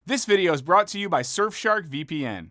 This video is brought to you by Surfshark VPN.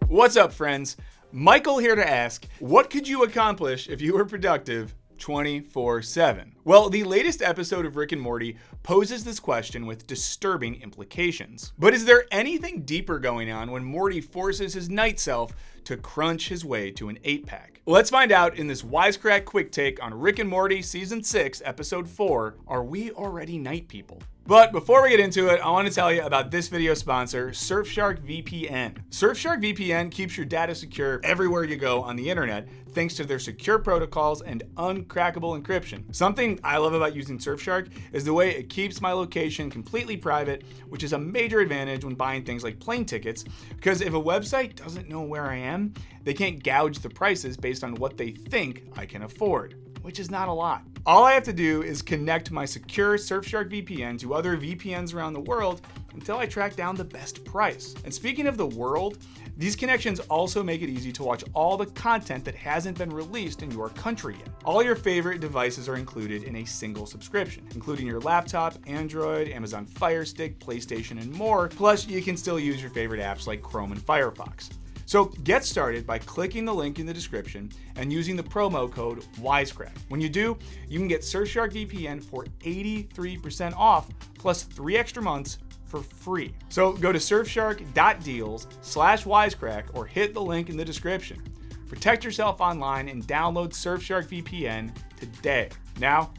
What's up, friends? Michael here to ask, what could you accomplish if you were productive 24/7? Well, the latest episode of Rick and Morty poses this question with disturbing implications. But is there anything deeper going on when Morty forces his night self to crunch his way to an 8-pack? Let's find out in this Wisecrack Quick Take on Rick and Morty Season 6, Episode 4, Are We Already Night People? But before we get into it, I want to tell you about this video sponsor, Surfshark VPN. Surfshark VPN keeps your data secure everywhere you go on the internet, thanks to their secure protocols and uncrackable encryption. Something I love about using Surfshark is the way it keeps my location completely private, which is a major advantage when buying things like plane tickets, because if a website doesn't know where I am, they can't gouge the prices based on what they think I can afford, which is not a lot. All I have to do is connect my secure Surfshark VPN to other VPNs around the world until I track down the best price. And speaking of the world, these connections also make it easy to watch all the content that hasn't been released in your country yet. All your favorite devices are included in a single subscription, including your laptop, Android, Amazon Fire Stick, PlayStation, and more. Plus, you can still use your favorite apps like Chrome and Firefox. So get started by clicking the link in the description and using the promo code Wisecrack. When you do, you can get Surfshark VPN for 83% off plus 3 extra months for free. So go to surfshark.deals/Wisecrack or hit the link in the description. Protect yourself online and download Surfshark VPN today. Now,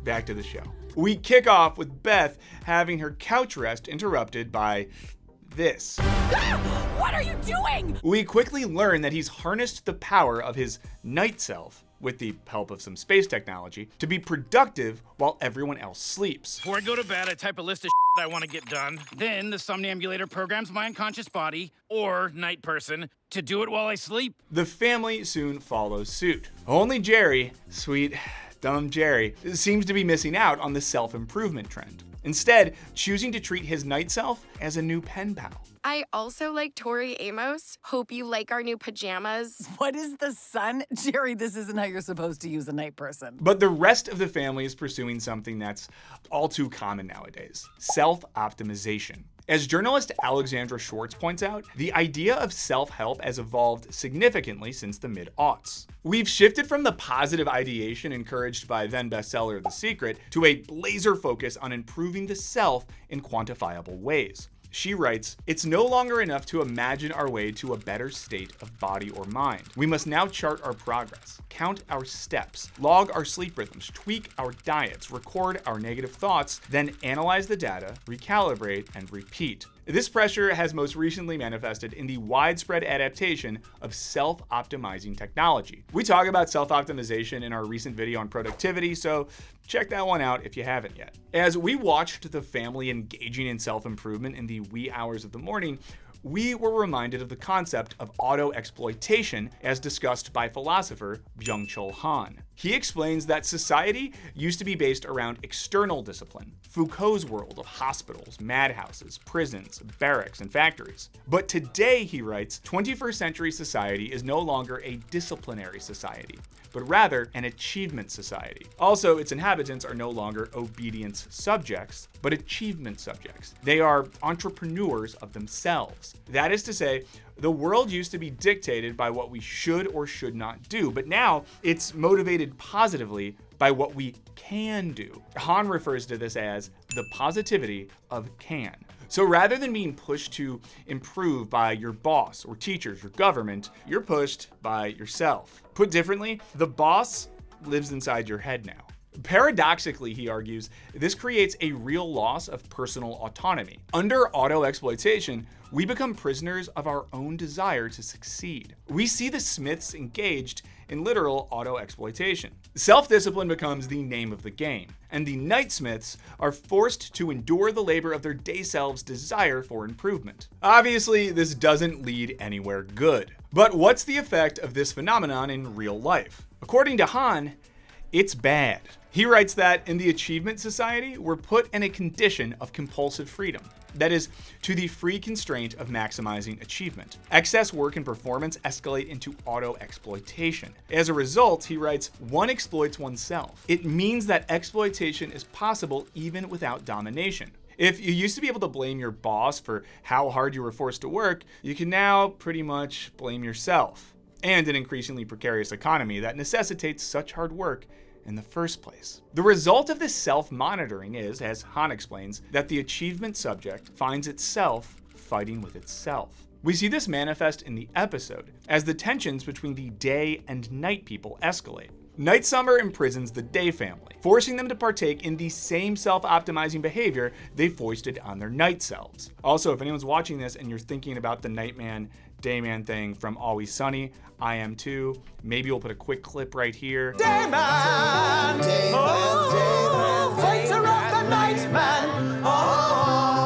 back to the show. We kick off with Beth having her couch rest interrupted by this. What are you doing? We quickly learn that he's harnessed the power of his night self, with the help of some space technology, to be productive while everyone else sleeps. Before I go to bed, I type a list of I want to get done. Then the somnambulator programs my unconscious body, or night person, to do it while I sleep. The family soon follows suit. Only Jerry, sweet, dumb Jerry, seems to be missing out on the self-improvement trend, instead choosing to treat his night self as a new pen pal. I also like Tori Amos. Hope you like our new pajamas. What is the sun? Jerry, this isn't how you're supposed to use a night person. But the rest of the family is pursuing something that's all too common nowadays: self-optimization. As journalist Alexandra Schwartz points out, the idea of self-help has evolved significantly since the mid-aughts. We've shifted from the positive ideation encouraged by then bestseller The Secret to a laser focus on improving the self in quantifiable ways. She writes, "It's no longer enough to imagine our way to a better state of body or mind. We must now chart our progress, count our steps, log our sleep rhythms, tweak our diets, record our negative thoughts, then analyze the data, recalibrate, and repeat." This pressure has most recently manifested in the widespread adaptation of self-optimizing technology. We talk about self-optimization in our recent video on productivity, so check that one out if you haven't yet. As we watched the family engaging in self-improvement in the wee hours of the morning, we were reminded of the concept of auto-exploitation as discussed by philosopher Byung-Chul Han. He explains that society used to be based around external discipline, Foucault's world of hospitals, madhouses, prisons, barracks, and factories. But today, he writes, 21st century society is no longer a disciplinary society, but rather an achievement society. Also, its inhabitants are no longer obedience subjects, but achievement subjects. They are entrepreneurs of themselves. That is to say, the world used to be dictated by what we should or should not do, but now it's motivated positively by what we can do. Han refers to this as the positivity of can. So rather than being pushed to improve by your boss or teachers or government, you're pushed by yourself. Put differently, the boss lives inside your head now. Paradoxically, he argues, this creates a real loss of personal autonomy. Under auto-exploitation, we become prisoners of our own desire to succeed. We see the Smiths engaged in literal auto-exploitation. Self-discipline becomes the name of the game, and the Night Smiths are forced to endure the labor of their day selves' desire for improvement. Obviously, this doesn't lead anywhere good. But what's the effect of this phenomenon in real life? According to Han, It's bad. He writes that in the Achievement Society, we're put in a condition of compulsive freedom. That is, to the free constraint of maximizing achievement. Excess work and performance escalate into auto-exploitation. As a result, he writes, one exploits oneself. It means that exploitation is possible even without domination. If you used to be able to blame your boss for how hard you were forced to work, you can now pretty much blame yourself. And an increasingly precarious economy that necessitates such hard work in the first place. The result of this self-monitoring is, as Han explains, that the achievement subject finds itself fighting with itself. We see this manifest in the episode as the tensions between the day and night people escalate. Night Summer imprisons the Day family, forcing them to partake in the same self-optimizing behavior they foisted on their night selves. Also, if anyone's watching this and you're thinking about the Nightman, Dayman thing from Always Sunny, I am too. Maybe we'll put a quick clip right here. Dayman, fighter of the Nightman.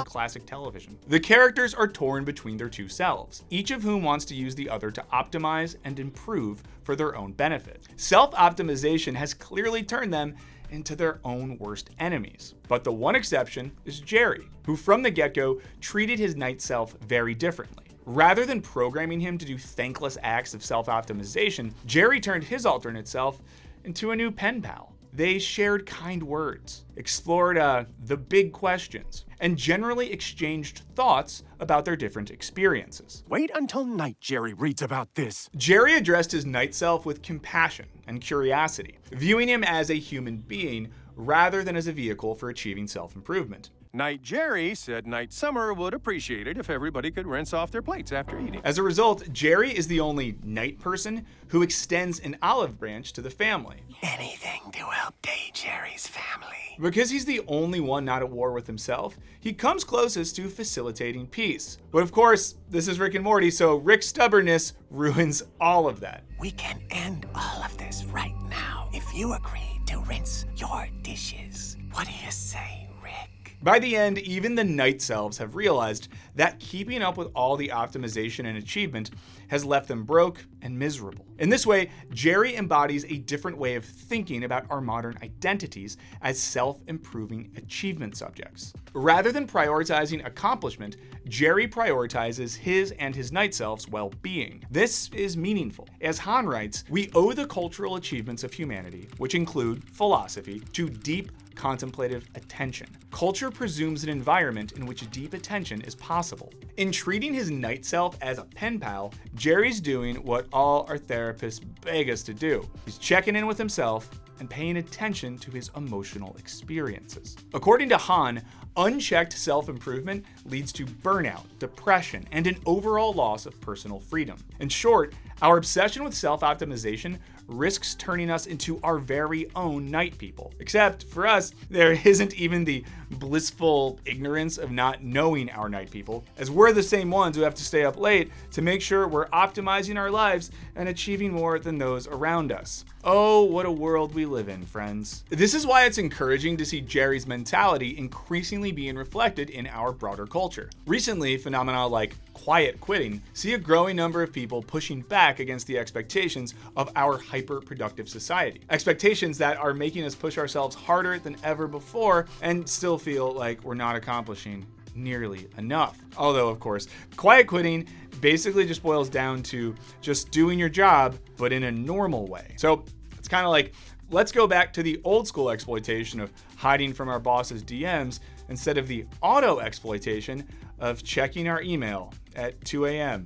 Classic television. The characters are torn between their two selves, each of whom wants to use the other to optimize and improve for their own benefit. Self-optimization has clearly turned them into their own worst enemies. But the one exception is Jerry, who from the get-go treated his night self very differently. Rather than programming him to do thankless acts of self-optimization, Jerry turned his alternate self into a new pen pal. They shared kind words, explored the big questions, and generally exchanged thoughts about their different experiences. Wait until night Jerry reads about this. Jerry addressed his night self with compassion and curiosity, viewing him as a human being rather than as a vehicle for achieving self-improvement. Night Jerry said Night Summer would appreciate it if everybody could rinse off their plates after eating. As a result, Jerry is the only night person who extends an olive branch to the family. Anything to help Day Jerry's family. Because he's the only one not at war with himself, he comes closest to facilitating peace. But of course, this is Rick and Morty, so Rick's stubbornness ruins all of that. We can end all of this right now if you agree to rinse your dishes. What do you say, Rick? By the end, even the night selves have realized that keeping up with all the optimization and achievement has left them broke and miserable. In this way, Jerry embodies a different way of thinking about our modern identities as self-improving achievement subjects. Rather than prioritizing accomplishment, Jerry prioritizes his and his night self's well-being. This is meaningful. As Han writes, we owe the cultural achievements of humanity, which include philosophy, to deep contemplative attention. Culture presumes an environment in which deep attention is possible. In treating his night self as a pen pal, Jerry's doing what all our therapists beg us to do. He's checking in with himself and paying attention to his emotional experiences. According to Han, unchecked self-improvement leads to burnout, depression, and an overall loss of personal freedom. In short, our obsession with self-optimization risks turning us into our very own night people. Except for us, there isn't even the blissful ignorance of not knowing our night people, as we're the same ones who have to stay up late to make sure we're optimizing our lives and achieving more than those around us. Oh, what a world we live in, friends. This is why it's encouraging to see Jerry's mentality increasingly being reflected in our broader culture. Recently, phenomena like quiet quitting see a growing number of people pushing back against the expectations of our hyper-productive society. Expectations that are making us push ourselves harder than ever before and still feel like we're not accomplishing nearly enough. Although, of course, quiet quitting basically just boils down to just doing your job, but in a normal way. So it's kind of like, let's go back to the old school exploitation of hiding from our boss's DMs instead of the auto exploitation of checking our email at 2 a.m.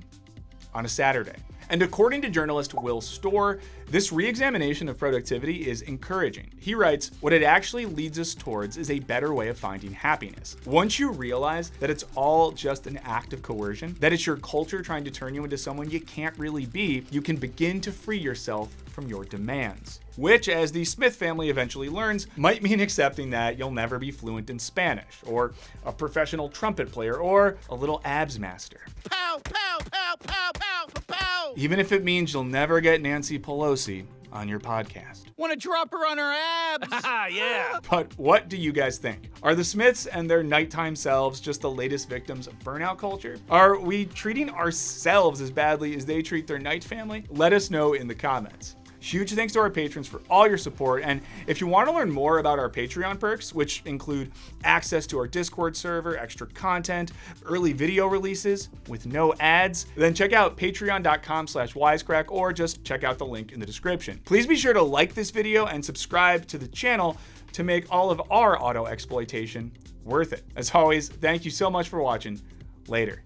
on a Saturday. And according to journalist Will Storr, this re-examination of productivity is encouraging. He writes, what it actually leads us towards is a better way of finding happiness. Once you realize that it's all just an act of coercion, that it's your culture trying to turn you into someone you can't really be, you can begin to free yourself from your demands. Which, as the Smith family eventually learns, might mean accepting that you'll never be fluent in Spanish, or a professional trumpet player, or a little abs master. Pow, pow, pow, pow, pow, pow, pow. Even if it means you'll never get Nancy Pelosi on your podcast. Want to drop her on her abs? Yeah. But what do you guys think? Are the Smiths and their nighttime selves just the latest victims of burnout culture? Are we treating ourselves as badly as they treat their night family? Let us know in the comments. Huge thanks to our patrons for all your support. And if you want to learn more about our Patreon perks, which include access to our Discord server, extra content, early video releases with no ads, then check out patreon.com/wisecrack or just check out the link in the description. Please be sure to like this video and subscribe to the channel to make all of our auto exploitation worth it. As always, thank you so much for watching. Later.